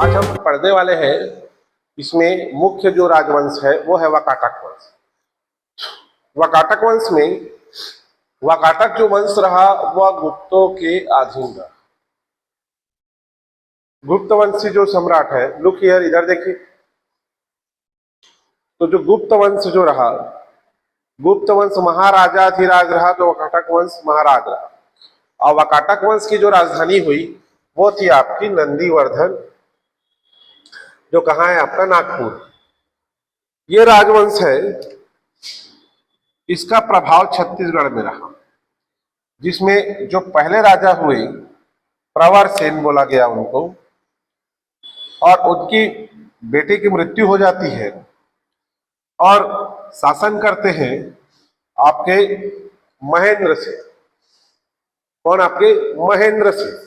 आज हम पढ़ने वाले हैं, इसमें मुख्य जो राजवंश है वो है वाकाटक वंश। वाकाटक वंश में वाकाटक जो वंश रहा वह गुप्तों के अधीन रहा। गुप्त वंशी जो सम्राट है, लुक हियर, इधर देखिए। तो जो गुप्त वंश जो रहा, गुप्त वंश महाराजाधिराज रहा, तो वाकाटक वंश महाराज रहा। और वाकाटक वंश की जो राजधानी हुई वो थी आपकी नंदीवर्धन, जो कहाँ है आपका नागपुर। ये राजवंश है, इसका प्रभाव छत्तीसगढ़ में रहा, जिसमें जो पहले राजा हुए प्रवर सेन बोला गया उनको, और उनकी बेटे की मृत्यु हो जाती है और शासन करते हैं आपके महेंद्र सेन। कौन? आपके महेंद्र सेन।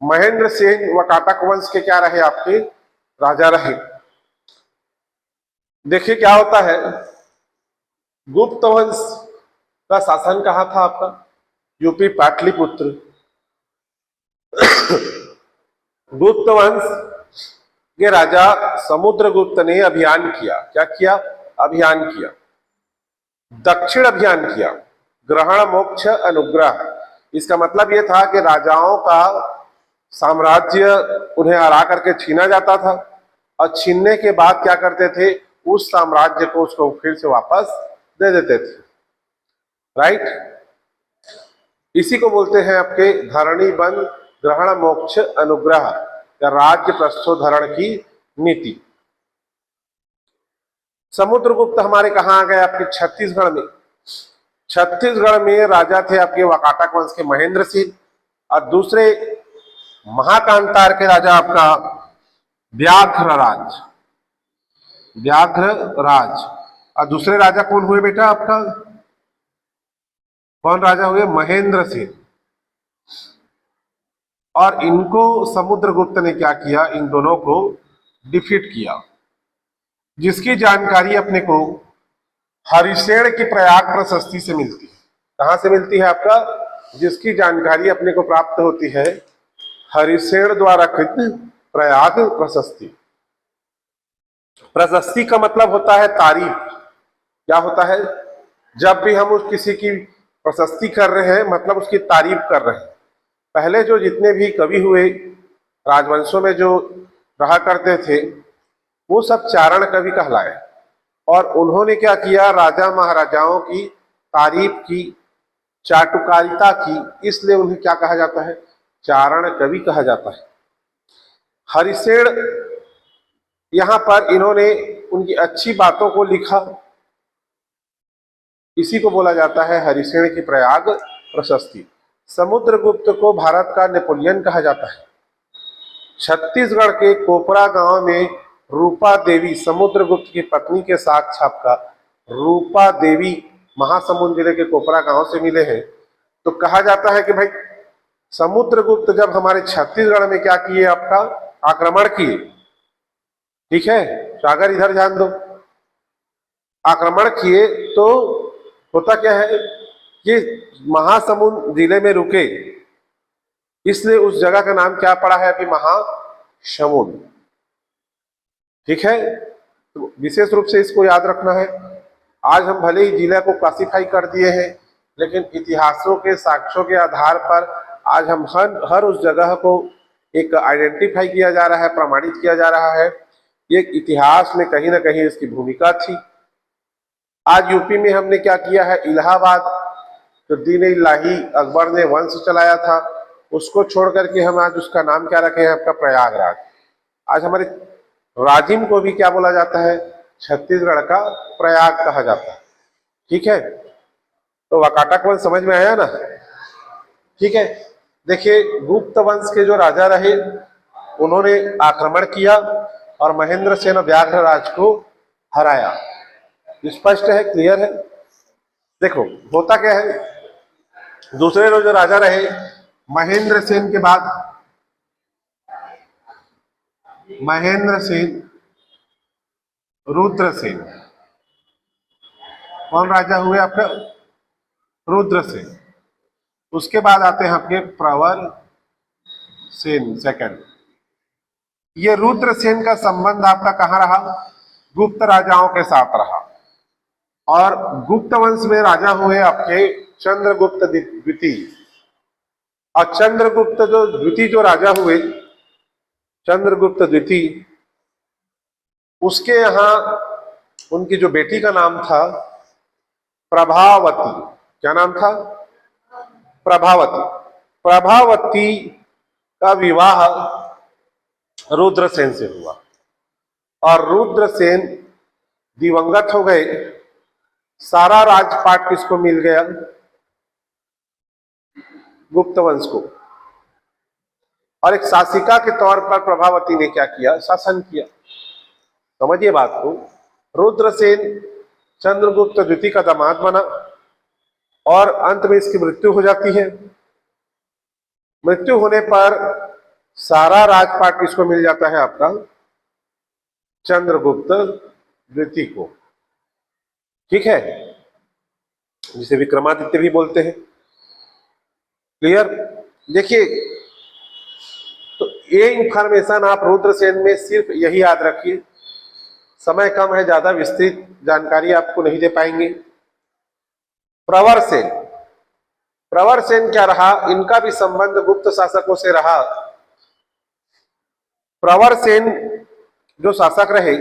महेंद्र सेन वाकाटक वंश के क्या रहे? आपके राजा रहे। देखिए क्या होता है, गुप्त वंश का शासन कहाँ था आपका? यूपी पाटलिपुत्र। गुप्त वंश के राजा समुद्रगुप्त ने अभियान किया। क्या किया? अभियान किया, दक्षिण अभियान किया, ग्रहण मोक्ष अनुग्रह। इसका मतलब यह था कि राजाओं का साम्राज्य उन्हें हरा करके छीना जाता था, और छीनने के बाद क्या करते थे, उस साम्राज्य को उसको फिर से वापस दे देते थे। राइट? इसी को बोलते हैं आपके धरणी बंद ग्रहण मोक्ष अनुग्रह या राज्य प्रस्थोधरण की नीति। समुद्रगुप्त हमारे कहाँ आ गए? आपके छत्तीसगढ़ में। छत्तीसगढ़ में राजा थे आपके वाकाटक वंश के महेंद्र सिंह, और दूसरे महाकांतार के राजा आपका व्याघ्रराज। व्याघ्रराज। और दूसरे राजा कौन हुए बेटा आपका? कौन राजा हुए? महेंद्र सिंह। और इनको समुद्रगुप्त ने क्या किया? इन दोनों को डिफीट किया, जिसकी जानकारी अपने को हरिसेन की प्रयाग प्रशस्ति से मिलती है। कहां से मिलती है आपका? जिसकी जानकारी अपने को प्राप्त होती है हरिसेन द्वारा कृत प्रयाग प्रशस्ति। प्रशस्ति का मतलब होता है तारीफ। क्या होता है? जब भी हम उस किसी की प्रशस्ति कर रहे हैं, मतलब उसकी तारीफ कर रहे हैं। पहले जो जितने भी कवि हुए राजवंशों में जो रहा करते थे, वो सब चारण कवि कहलाए, और उन्होंने क्या किया? राजा महाराजाओं की तारीफ की, चाटुकारिता की, इसलिए उन्हें क्या कहा जाता है? चारण कवि कहा जाता है। हरिसेन यहां पर इन्होंने उनकी अच्छी बातों को लिखा, इसी को बोला जाता है हरिसेन की प्रयाग प्रशस्ति। समुद्रगुप्त को भारत का नेपोलियन कहा जाता है। छत्तीसगढ़ के कोपरा गांव में रूपा देवी, समुद्रगुप्त की पत्नी के साथ छापका रूपा देवी महासमुंद जिले के कोपरा गांव से मिले हैं। तो कहा जाता है कि भाई समुद्रगुप्त जब हमारे छत्तीसगढ़ में क्या किए? आपका आक्रमण किए। ठीक है, सागर इधर ध्यान दो। आक्रमण किए तो होता क्या है कि महासमुंद जिले में रुके, इसलिए उस जगह का नाम क्या पड़ा है? अभी महासमुंद। ठीक है, तो विशेष रूप से इसको याद रखना है। आज हम भले ही जिला को क्लासिफाई कर दिए हैं, लेकिन इतिहासों के साक्ष्यों के आधार पर आज हम हर उस जगह को एक आइडेंटिफाई किया जा रहा है, प्रमाणित किया जा रहा है। ये इतिहास में कहीं ना कहीं इसकी भूमिका थी। आज यूपी में हमने क्या किया है? इलाहाबाद, तो दीन इलाही अकबर ने वंश चलाया था, उसको छोड़ करके हम आज उसका नाम क्या रखे हैं? आपका प्रयागराज। आज हमारे राजिम को भी क्या बोला जाता है? छत्तीसगढ़ का प्रयाग कहा जाता है। ठीक है, तो वाकाटक वंश समझ में आया ना? ठीक है, देखिए गुप्त वंश के जो राजा रहे उन्होंने आक्रमण किया और महेंद्र सेन व्याघ्रराज को हराया। स्पष्ट है? क्लियर है? देखो होता क्या है, दूसरे जो राजा रहे महेंद्र सेन के बाद महेंद्र सेन, रुद्रसेन। कौन राजा हुए आपका? रुद्रसेन। उसके बाद आते हैं आपके प्रवर सेन सेकंड। ये रुद्रसेन का संबंध आपका कहाँ रहा? गुप्त राजाओं के साथ रहा। और गुप्त वंश में राजा हुए आपके चंद्रगुप्त द्वितीय। और चंद्रगुप्त जो द्वितीय जो राजा हुए, चंद्रगुप्त द्वितीय, उसके यहां उनकी जो बेटी का नाम था प्रभावती। क्या नाम था? प्रभावती। प्रभावती का विवाह रुद्रसेन से हुआ और रुद्रसेन दिवंगत हो गए। सारा राजपाट किसको मिल गया? गुप्त वंश को। और एक शासिका के तौर पर प्रभावती ने क्या किया? शासन किया। समझिए बात को। रुद्रसेन चंद्रगुप्त द्वितीय का दामाद बना और अंत में इसकी मृत्यु हो जाती है। मृत्यु होने पर सारा राजपाट किसको मिल जाता है? आपका चंद्रगुप्त द्वितीय को। ठीक है, जिसे विक्रमादित्य भी बोलते हैं। क्लियर? देखिए, तो ये इंफॉर्मेशन आप रुद्रसेन में सिर्फ यही याद रखिए। समय कम है, ज्यादा विस्तृत जानकारी आपको नहीं दे पाएंगे। प्रवरसेन, प्रवरसेन क्या रहा? इनका भी संबंध गुप्त शासकों से रहा। प्रवरसेन जो शासक रहे,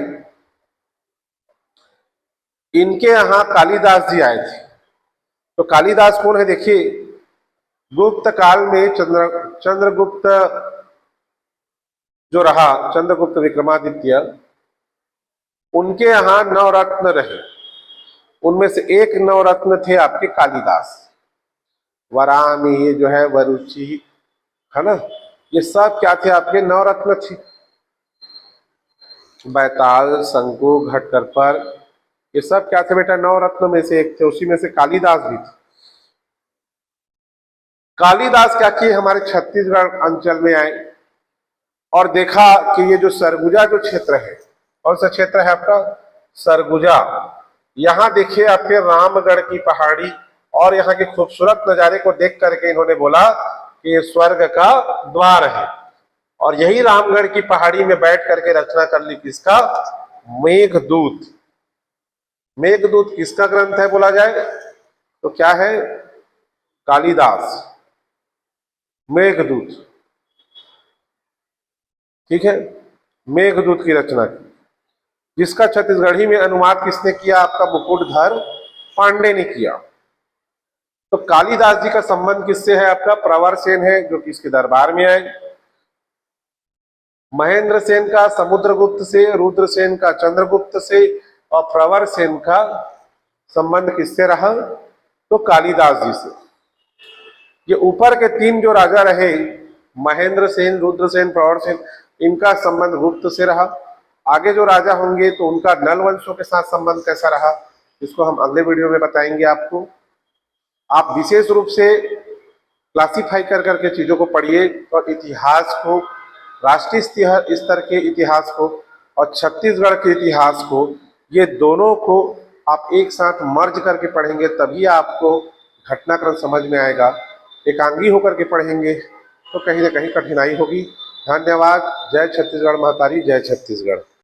इनके यहां कालिदास जी आए थे। तो कालिदास कौन है? देखिए, गुप्त काल में चंद्रगुप्त जो रहा, चंद्रगुप्त विक्रमादित्य, उनके यहां नवरत्न रहे। उनमें से एक नवरत्न थे आपके कालिदास। वरामी, ये जो है वरुचि, है ना, ये सब क्या थे? आपके नवरत्न थे। बैताल, शंकु, घटकरपर, ये सब क्या थे बेटा? नवरत्न में से एक थे। उसी में से कालिदास भी थे। कालिदास क्या किए? हमारे छत्तीसगढ़ अंचल में आए और देखा कि ये जो सरगुजा जो क्षेत्र है, कौन सा क्षेत्र है आपका? सरगुजा। यहां देखिए आपके रामगढ़ की पहाड़ी और यहाँ के खूबसूरत नजारे को देख करके इन्होंने बोला कि ये स्वर्ग का द्वार है। और यही रामगढ़ की पहाड़ी में बैठ करके रचना कर ली किसका? मेघदूत। मेघदूत किसका ग्रंथ है बोला जाए तो क्या है? कालिदास। मेघदूत, ठीक है, मेघदूत की रचना की, जिसका छत्तीसगढ़ी में अनुवाद किसने किया? आपका मुकुटधर पांडे ने किया। तो कालिदास जी का संबंध किससे है? आपका प्रवरसेन है, जो कि इसके दरबार में आए। महेंद्र सेन का समुद्रगुप्त से, रुद्रसेन का चंद्रगुप्त से, और प्रवरसेन का संबंध किससे रहा? तो कालिदास जी से। ये ऊपर के तीन जो राजा रहे, महेंद्र सेन, रुद्रसेन, प्रवरसेन, इनका संबंध गुप्त से रहा। आगे जो राजा होंगे तो उनका नल वंशों के साथ संबंध कैसा रहा, इसको हम अगले वीडियो में बताएंगे आपको। आप विशेष रूप से क्लासिफाई कर करके चीजों को पढ़िए और इतिहास को, राष्ट्रीय स्तर के इतिहास को और छत्तीसगढ़ के इतिहास को, ये दोनों को आप एक साथ मर्ज करके पढ़ेंगे, तभी आपको घटनाक्रम समझ में आएगा। एकांगी होकर के पढ़ेंगे तो कहीं ना कहीं कठिनाई होगी। धन्यवाद। जय छत्तीसगढ़ महतारी, जय छत्तीसगढ़।